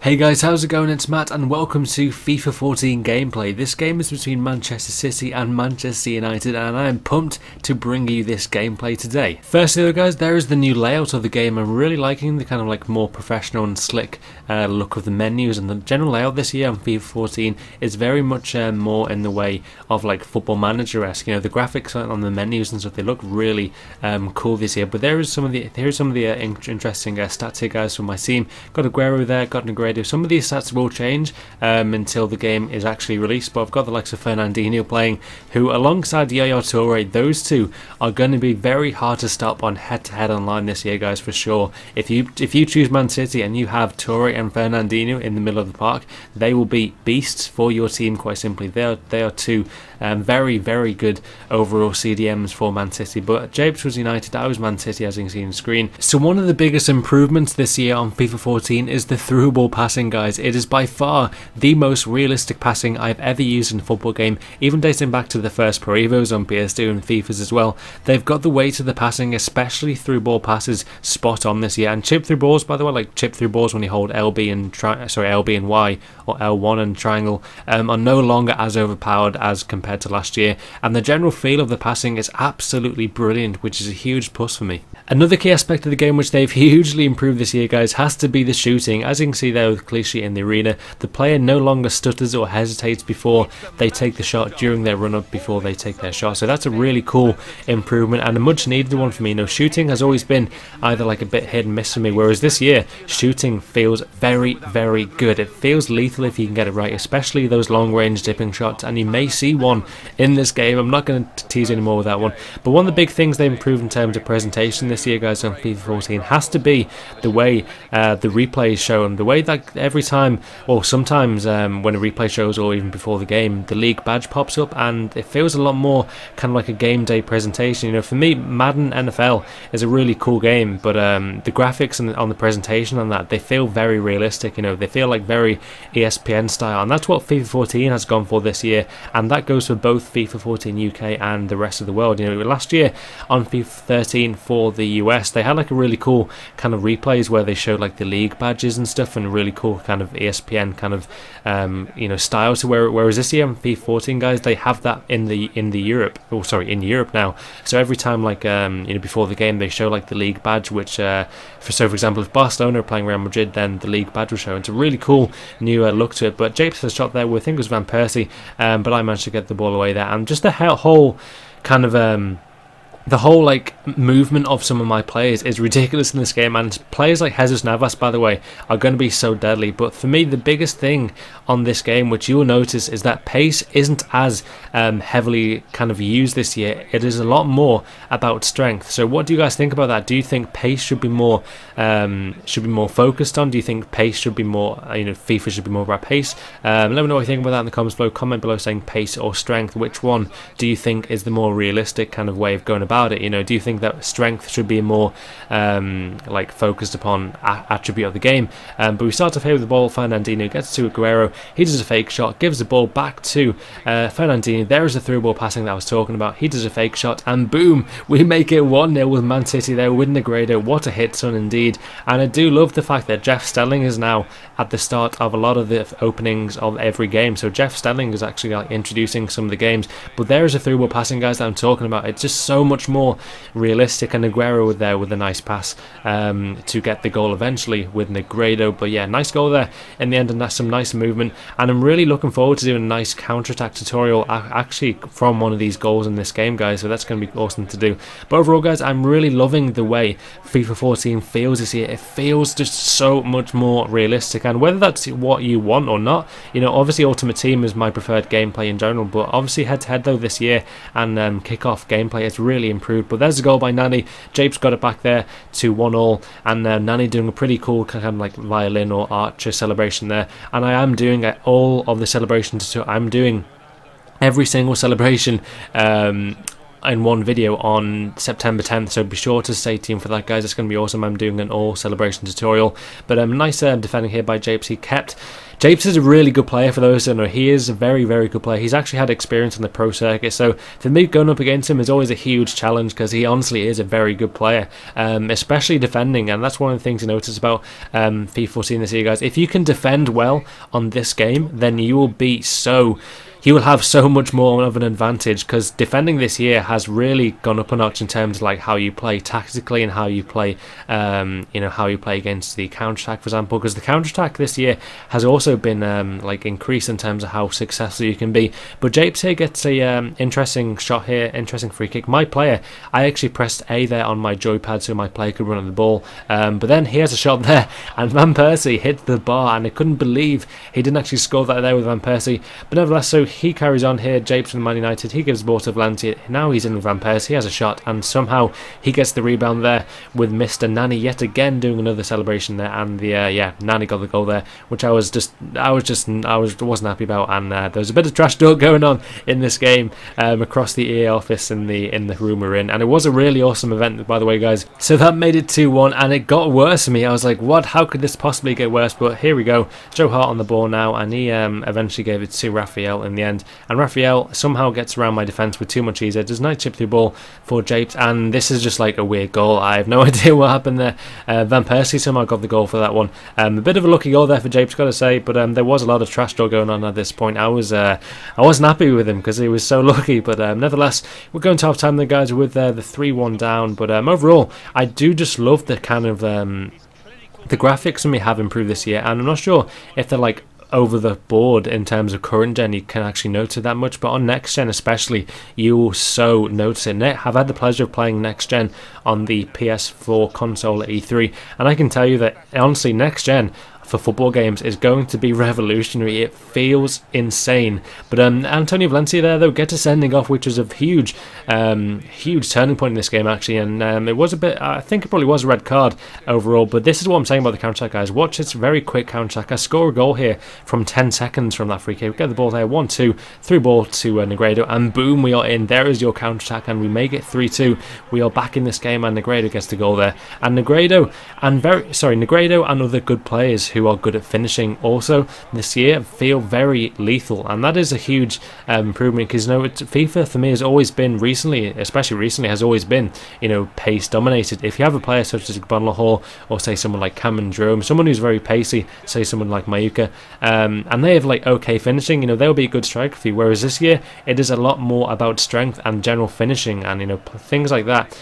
Hey guys, how's it going? It's Matt and welcome to FIFA 14 gameplay. This game is between Manchester City and Manchester United and I am pumped to bring you this gameplay today. Firstly though guys, there is the new layout of the game. I'm really liking the kind of like more professional and slick look of the menus, and the general layout this year on FIFA 14 is very much more in the way of like Football Manager-esque. You know, the graphics on the menus and stuff, they look really cool this year. But here's some of the interesting stats here guys from my team. Got Aguero there, got Negredo. Some of these stats will change until the game is actually released, but I've got the likes of Fernandinho playing, who alongside Yaya Toure, those two are going to be very hard to stop on head-to-head online this year guys, for sure. If you choose Man City and you have Toure and Fernandinho in the middle of the park, they will be beasts for your team quite simply. They are two very, very good overall CDMs for Man City. But Japes was United, I was Man City, as you can see on the screen. So one of the biggest improvements this year on FIFA 14 is the through ball passing guys. It is by far the most realistic passing I've ever used in a football game, even dating back to the first Pro Evos on PS2 and FIFAs as well. They've got the weight of the passing, especially through ball passes, spot on this year. And chip through balls, by the way, like chip through balls when you hold LB and Y or L1 and triangle, are no longer as overpowered as compared to last year, and the general feel of the passing is absolutely brilliant, which is a huge plus for me. Another key aspect of the game which they've hugely improved this year guys has to be the shooting. As you can see there with Clichy in the arena, the player no longer stutters or hesitates before they take the shot, during their run up before they take their shot. So that's a really cool improvement and a much needed one for me. You know, shooting has always been either like a bit hit and miss for me, whereas this year shooting feels very, very good. It feels lethal if you can get it right, especially those long range dipping shots, and you may see one in this game. I'm not going to tease anymore with that one, but one of the big things they improved in terms of presentation this year guys on FIFA 14 has to be the way the replay is shown, the way that every time, or sometimes when a replay shows, or even before the game, the league badge pops up and it feels a lot more kind of like a game day presentation. You know, for me, Madden NFL is a really cool game, but the graphics on the presentation on that, they feel very realistic. You know, they feel like very ESPN style, and that's what FIFA 14 has gone for this year, and that goes for both FIFA 14 UK and the rest of the world. You know, last year on FIFA 13 for the US, they had like a really cool kind of replays where they showed like the league badges and stuff, and a really cool kind of ESPN kind of you know, style to whereas this year on FIFA 14 guys, they have that in Europe now. So every time like you know, before the game, they show like the league badge, which for example, if Barcelona are playing Real Madrid, then the league badge will show. It's a really cool new look to it. But Japes has shot there with, I think it was Van Persie, but I managed to get the ball away there, and just the whole kind of the whole like movement of some of my players is ridiculous in this game, and players like Jesus Navas, by the way, are going to be so deadly. But for me, the biggest thing on this game, which you'll notice, is that pace isn't as heavily kind of used this year. It is a lot more about strength. So what do you guys think about that? Do you think pace should be more focused on? Do you think pace should be more, you know, FIFA should be more about pace? Let me know what you think about that in the comments below. Comment below saying pace or strength. Which one do you think is the more realistic kind of way of going about it? You know, do you think that strength should be more like focused upon attribute of the game? But we start off here with the ball. Fernandinho gets to Aguero, he does a fake shot, gives the ball back to Fernandinho. There is the through ball passing that I was talking about. He does a fake shot and boom, we make it 1-0 with Man City there with Negredo. What a hit son indeed. And I do love the fact that Jeff Stelling is now at the start of a lot of the openings of every game. So Jeff Stelling is actually like introducing some of the games. But there is a through ball passing guys that I'm talking about. It's just so much more realistic, and Aguero there with a nice pass to get the goal eventually with Negredo. But yeah, nice goal there in the end, and that's some nice movement, and I'm really looking forward to doing a nice counter-attack tutorial actually from one of these goals in this game guys, so that's going to be awesome to do. But overall guys, I'm really loving the way FIFA 14 feels this year. It feels just so much more realistic, and whether that's what you want or not, you know, obviously Ultimate Team is my preferred gameplay in general, but obviously head-to-head though this year, and kick-off gameplay has really improved. But there's a goal by Nani. Japes got it back there to 1-1, and Nani doing a pretty cool kind of like violin or archer celebration there, and I am doing all of the celebrations too. I'm doing every single celebration in one video on September 10th, so be sure to stay tuned for that, guys. It's going to be awesome. I'm doing an all celebration tutorial, but nice defending here by Japes. Japes is a really good player. For those who don't know, he is a very, very good player. He's actually had experience on the pro circuit, so for me going up against him is always a huge challenge, because he honestly is a very good player, especially defending. And that's one of the things to notice about FIFA 14 this year, guys. If you can defend well on this game, then you will be he will have so much more of an advantage, because defending this year has really gone up a notch in terms of like how you play tactically and how you play, how you play against the counter-attack, for example, because the counter-attack this year has also been like increased in terms of how successful you can be. But Japes here gets a interesting shot here, interesting free kick. My player, I actually pressed A there on my joypad so my player could run on the ball, but then he has a shot there, and Van Persie hit the bar, and I couldn't believe he didn't actually score that there with Van Persie. But nevertheless, so he carries on here. Japes from Man United, he gives the ball to Valencia. Now he's in with Van Persie, he has a shot, and somehow he gets the rebound there with Mr. Nani yet again doing another celebration there, and Nani got the goal there, which I wasn't happy about. And there was a bit of trash talk going on in this game across the EA office in the room we're in, and it was a really awesome event, by the way, guys. So that made it 2-1, and it got worse for me. I was like, what? How could this possibly get worse? But here we go. Joe Hart on the ball now, and he eventually gave it to Raphael in the end. And Raphael somehow gets around my defence with too much ease. Does a nice chip through ball for Japes, and this is just like a weird goal. I have no idea what happened there. Van Persie somehow got the goal for that one. A bit of a lucky goal there for Japes, got to say, but there was a lot of trash talk going on at this point. I wasn't happy with him because he was so lucky, but nevertheless, we're going to half time then, guys, with the 3-1 down. But overall, I do just love the kind of the graphics we have improved this year, and I'm not sure if they're like over the board in terms of current gen you can actually notice it that much, but on next gen especially you will so notice it. I've had the pleasure of playing next gen on the PS4 console at E3, and I can tell you that honestly next gen for football games is going to be revolutionary. It feels insane. But Antonio Valencia there though gets a sending off, which was a huge turning point in this game actually, and it was a bit, I think it probably was a red card overall. But this is what I'm saying about the counter-attack, guys. Watch this very quick counter-attack. I score a goal here from 10 seconds from that free kick. We get the ball there, 1-2, through ball to Negredo, and boom, we are in. There is your counter-attack, and we make it 3-2. We are back in this game, and Negredo gets the goal there. And Negredo and other good players who are good at finishing also this year feel very lethal, and that is a huge improvement, because FIFA for me has always been especially recently has always been pace dominated. If you have a player such as Bonlahor, or say someone like Cameron Jerome, someone who's very pacey, say someone like Mayuka, and they have like okay finishing, they'll be a good striker for you, whereas this year it is a lot more about strength and general finishing, and things like that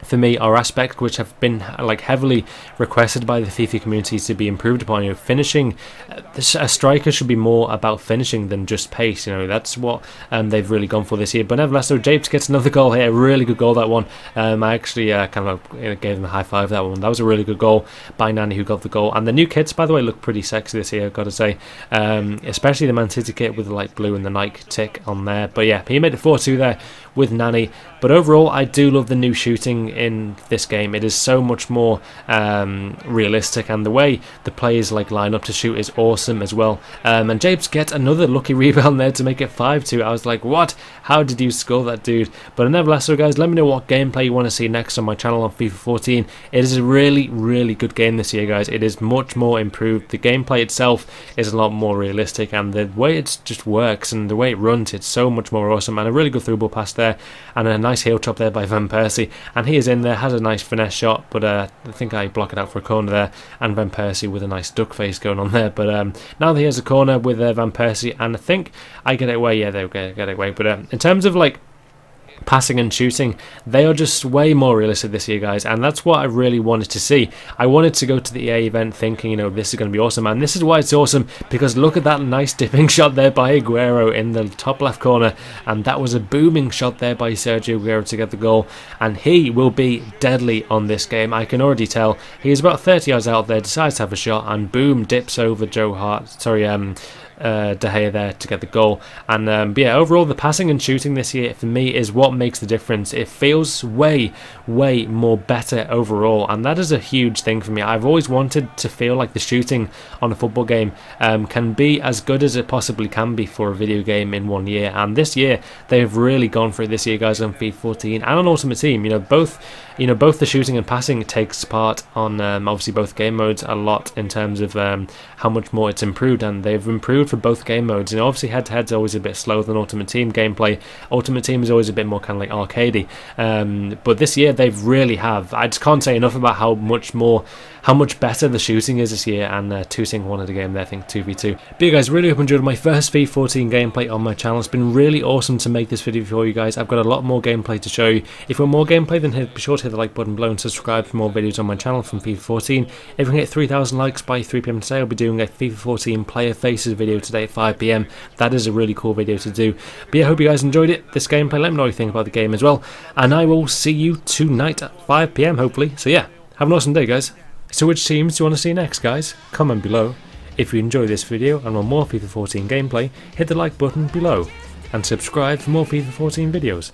for me are aspects which have been like heavily requested by the FIFA community to be improved upon. Finishing, a striker should be more about finishing than just pace. That's what they've really gone for this year. But nevertheless, so Japes gets another goal here, a really good goal that one. I actually kind of gave him a high five that one. That was a really good goal by Nani, who got the goal. And the new kits, by the way, look pretty sexy this year, I've got to say, especially the Man City kit with the light blue and the Nike tick on there. But yeah, he made it 4-2 there with Nani. But overall, I do love the new shooting in this game. It is so much more realistic, and the way the players line up to shoot is awesome as well. And Japes gets another lucky rebound there to make it 5-2. I was like, what? How did you score that, dude? But nevertheless, so guys, let me know what gameplay you want to see next on my channel on FIFA 14. It is a really, really good game this year, guys. It is much more improved. The gameplay itself is a lot more realistic, and the way it just works and the way it runs, it's so much more awesome. And a really good through ball pass there, and a nice heel chop there by Van Persie, and he is in there, has a nice finesse shot, but I think I block it out for a corner there, and Van Persie with a nice duck face going on there. But now that he has a corner with Van Persie, and I think I get it away. Yeah, they'll get it away. But in terms of passing and shooting, they are just way more realistic this year, guys, and that's what I really wanted to see. I wanted to go to the EA event thinking, this is going to be awesome, and this is why it's awesome, because look at that nice dipping shot there by Aguero in the top left corner, and that was a booming shot there by Sergio Aguero to get the goal, and he will be deadly on this game. I can already tell. He is about 30 yards out there, decides to have a shot, and boom, dips over De Gea there to get the goal. And but yeah, overall the passing and shooting this year for me is what makes the difference. It feels way more better overall, and that is a huge thing for me. I've always wanted to feel like the shooting on a football game can be as good as it possibly can be for a video game in 1 year, and this year they've really gone for it this year, guys, on FIFA 14 and on Ultimate Team. Both the shooting and passing takes part on obviously both game modes a lot in terms of how much more it's improved, and they've improved for both game modes. Obviously head-to-head's always a bit slower than Ultimate Team gameplay. Ultimate Team is always a bit more kind of like arcadey, but this year they've really have. I just can't say enough about how much better the shooting is this year, and 2-1 wanted a game there, I think 2v2. But yeah, guys, really hope you enjoyed my first FIFA 14 gameplay on my channel. It's been really awesome to make this video for you guys. I've got a lot more gameplay to show you. If you want more gameplay, then be sure to hit the like button below and subscribe for more videos on my channel from FIFA 14. If we can hit 3,000 likes by 3 PM today, I'll be doing a FIFA 14 player faces video today at 5 PM. That is a really cool video to do. But yeah, I hope you guys enjoyed it, this gameplay. Let me know what you think about the game as well, and I will see you tonight at 5 PM hopefully. So yeah, have an awesome day, guys. So which teams do you want to see next, guys? Comment below. If you enjoyed this video and want more FIFA 14 gameplay, hit the like button below and subscribe for more FIFA 14 videos.